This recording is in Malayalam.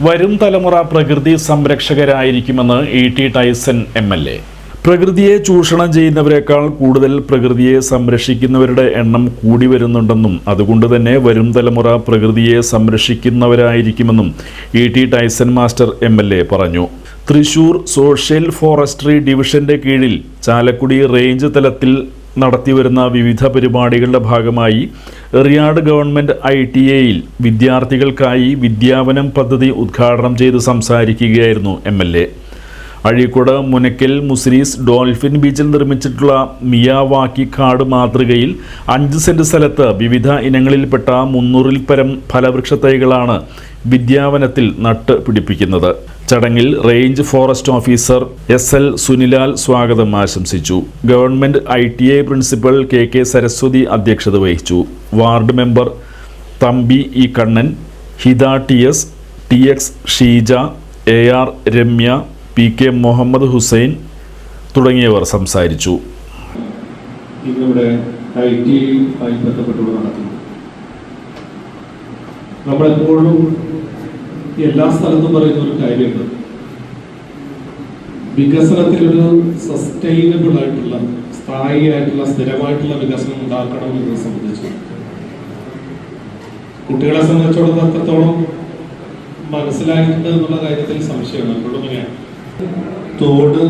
വരും തലമുറ പ്രകൃതി സംരക്ഷകരായിരിക്കുമെന്ന് ഇ.ടി. Tyson MLA. പ്രകൃതിയെ ചൂഷണം ചെയ്യുന്നവരെക്കാൾ കൂടുതൽ പ്രകൃതിയെ സംരക്ഷിക്കുന്നവരുടെ എണ്ണം കൂടി വരുന്നുണ്ടെന്നും അതുകൊണ്ട് തന്നെ വരും തലമുറ പ്രകൃതിയെ സംരക്ഷിക്കുന്നവരായിരിക്കുമെന്നും ഇ.ടി. Tyson master MLA. പറഞ്ഞു. തൃശൂർ സോഷ്യൽ ഫോറസ്ട്രി ഡിവിഷന്റെ കീഴിൽ ചാലക്കുടി റേഞ്ച് തലത്തിൽ നടത്തിവരുന്ന വിവിധ പരിപാടികളുടെ ഭാഗമായി എറിയാട് ഗവൺമെന്റ് ITAയിൽ വിദ്യാർത്ഥികൾക്കായി വിദ്യാവനം പദ്ധതി ഉദ്ഘാടനം ചെയ്ത് സംസാരിക്കുകയായിരുന്നു എം.എൽ.എ. അഴീക്കോട് മുനക്കൽ മുസിരീസ് ഡോൾഫിൻ ബീച്ചിൽ നിർമ്മിച്ചിട്ടുള്ള മിയാവാക്കി കാട് മാതൃകയിൽ 5 സെന്റ് സ്ഥലത്ത് വിവിധ ഇനങ്ങളിൽപ്പെട്ട 300-ൽ പരം ഫലവൃക്ഷ തൈകളാണ് വിദ്യാവനത്തിൽ നട്ട് പിടിപ്പിക്കുന്നത്. ചടങ്ങിൽ range forest officer SL Sunilal സ്വാഗതം ആശംസിച്ചു. Government ITA principal KK Saraswathi അധ്യക്ഷത വഹിച്ചു. Ward member Thampi E Kannan, Hitha TS, TX Sheeja, AR Ramya, PK Muhammad Hussain തുടങ്ങിയവർ സംസാരിച്ചു. നമ്മളെപ്പോഴും എല്ലാ സ്ഥലത്തും പറയുന്ന ഒരു കാര്യമുണ്ട്, വികസനത്തിലൊരു സസ്റ്റൈനബിൾ ആയിട്ടുള്ള, സ്ഥായിയായിട്ടുള്ള, സ്ഥിരമായിട്ടുള്ള വികസനം ഉണ്ടാക്കണം എന്നതിനെ സംബന്ധിച്ച് കുട്ടികളെ സംബന്ധിച്ചിടത്തോളം മനസ്സിലായിട്ടുണ്ട് എന്നുള്ള കാര്യത്തിൽ സംശയമാണ്. തോട്